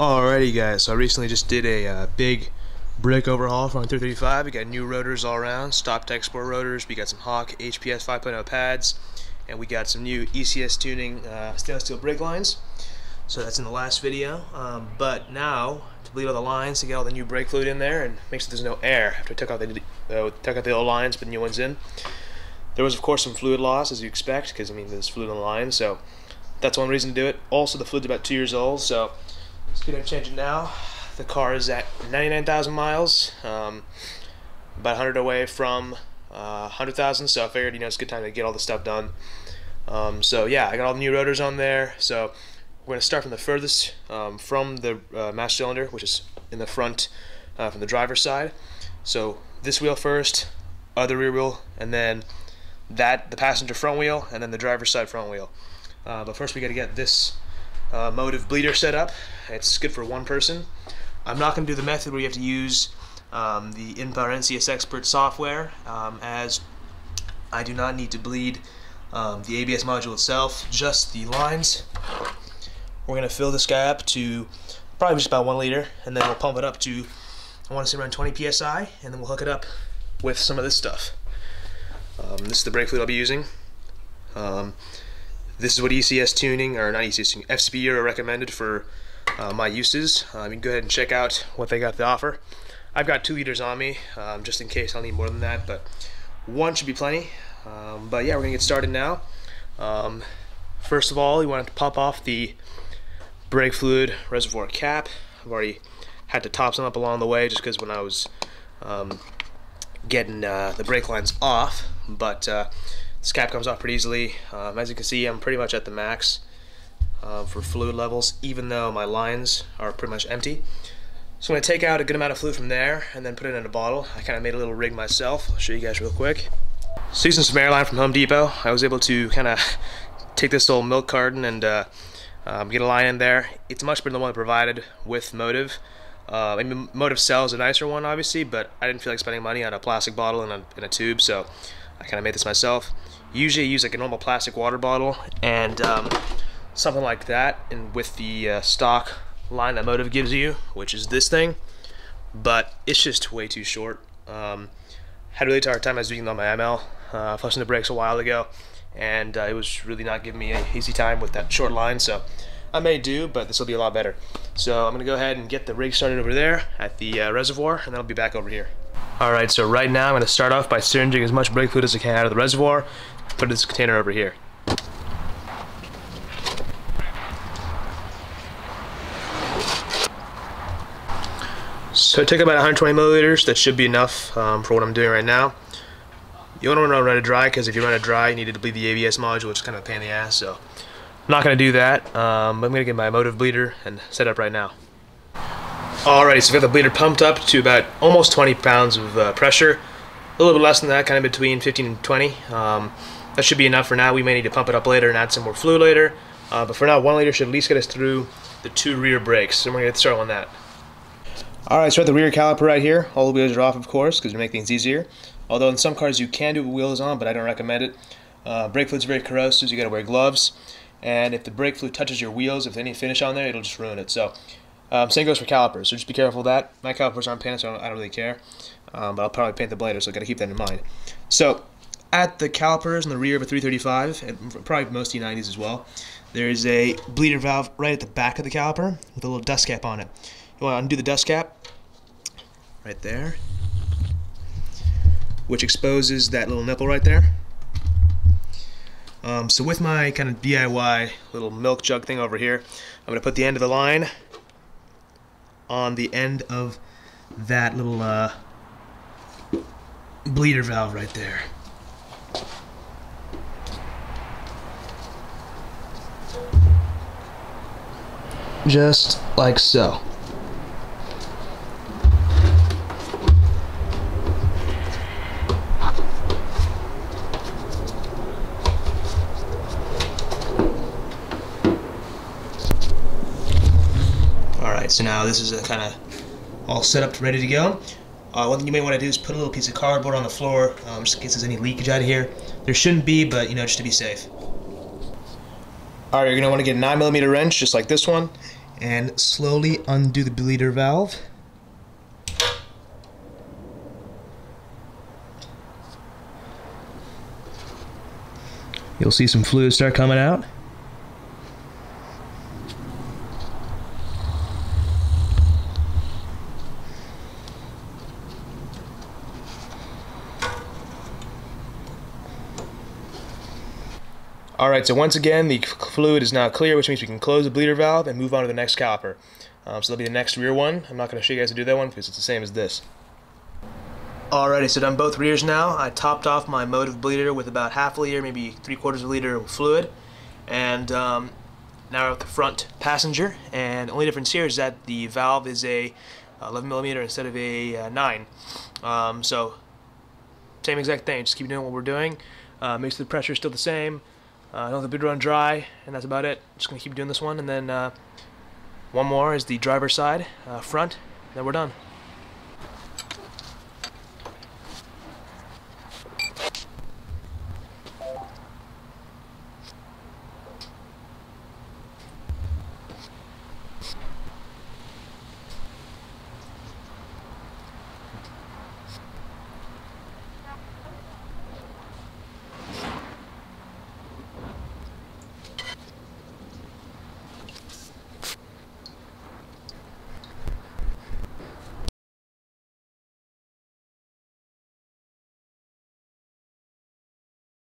Alrighty guys, so I recently just did a big brake overhaul for 335. We got new rotors all around, stopped export rotors, we got some Hawk HPS 5.0 pads, and we got some new ECS tuning stainless steel brake lines. So that's in the last video, but now to bleed all the lines to get all the new brake fluid in there and make sure there's no air after I took out the old lines, put new ones in. There was of course some fluid loss as you expect, because I mean there's fluid on the line, so that's one reason to do it. Also the fluid's about 2 years old, so let's get it changing now. The car is at 99,000 miles, about 100 away from 100,000, so I figured it's a good time to get all the stuff done. So yeah, I got all the new rotors on there. So we're going to start from the furthest, from the master cylinder, which is in the front, from the driver's side. So this wheel first, other rear wheel, and then the passenger front wheel, and then the driver's side front wheel. But first we got to get this motive bleeder set up. It's good for one person. I'm not going to do the method where you have to use the InPower NCS Expert software, as I do not need to bleed the ABS module itself, just the lines. We're going to fill this guy up to probably just about 1 liter, and then we'll pump it up to, I want to say around 20 psi, and then we'll hook it up with some of this stuff. This is the brake fluid I'll be using. This is what ECS tuning, or not ECS tuning, FCP Euro recommended for my uses. You can go ahead and check out what they got to offer. I've got 2 liters on me, just in case I'll need more than that, but 1 should be plenty. But yeah, we're going to get started now. First of all, you want to pop off the brake fluid reservoir cap. I've already had to top some up along the way just because when I was getting the brake lines off, but this cap comes off pretty easily. As you can see, I'm pretty much at the max for fluid levels, even though my lines are pretty much empty. So I'm going to take out a good amount of fluid from there and then put it in a bottle. I kind of made a little rig myself. I'll show you guys real quick. So using some airline from Home Depot, I was able to kind of take this old milk carton and get a line in there. It's much better than the one provided with Motive. I mean, Motive sells a nicer one, obviously, but I didn't feel like spending money on a plastic bottle and a tube, so I kind of made this myself. Usually I use like a normal plastic water bottle and something like that, and with the stock line that Motive gives you, which is this thing, but it's just way too short. Had a really hard time. I was doing it on my ML, flushing the brakes a while ago, and it was really not giving me an easy time with that short line, so I may do, but this will be a lot better. So I'm going to go ahead and get the rig started over there at the reservoir, and then I'll be back over here. Alright, so right now I'm going to start off by syringing as much brake fluid as I can out of the reservoir, put it in this container over here. So I took about 120 milliliters. That should be enough for what I'm doing right now. You don't want to run it dry, because if you run it dry you need to bleed the ABS module, which is kind of a pain in the ass, so I'm not going to do that. But I'm going to get my Motive bleeder and set up right now. Alright, so we got the bleeder pumped up to about almost 20 pounds of pressure. A little bit less than that, kind of between 15 and 20. That should be enough for now. We may need to pump it up later and add some more fluid later. But for now, 1 liter should at least get us through the 2 rear brakes. So we're going to get started on that. Alright, so at the rear caliper right here, all the wheels are off, of course, because to make things easier. Although in some cars you can do wheels on, but I don't recommend it. Brake fluid's very corrosive, so you got to wear gloves. And if the brake fluid touches your wheels, if there's any finish on there, it'll just ruin it. So same goes for calipers, so just be careful of that. My calipers aren't painted, so I don't really care. But I'll probably paint them later, so I've got to keep that in mind. So at the calipers in the rear of a 335, and probably most E90s as well, there is a bleeder valve right at the back of the caliper with a little dust cap on it. You want to undo the dust cap right there, which exposes that little nipple right there. So with my kind of DIY little milk jug thing over here, I'm going to put the end of the line on the end of that little bleeder valve right there. Just like so. Alright, so now this is kind of all set up, ready to go. One thing you may want to do is put a little piece of cardboard on the floor, just in case there's any leakage out of here. There shouldn't be, but just to be safe. Alright, you're going to want to get a 9mm wrench, just like this one, and slowly undo the bleeder valve. You'll see some fluid start coming out. Alright, so once again the fluid is now clear, which means we can close the bleeder valve and move on to the next caliper. So that'll be the next rear one. I'm not going to show you guys how to do that one because it's the same as this. Alrighty, so done both rears now. I topped off my motive bleeder with about half a liter, maybe 3/4 of a liter of fluid. And now we're with the front passenger. And the only difference here is that the valve is a 11mm instead of a 9. So same exact thing, just keep doing what we're doing. Make sure the pressure is still the same. Don't let the bleeder run dry, and that's about it. Just gonna keep doing this one, and then one more is the driver's side, front, then we're done.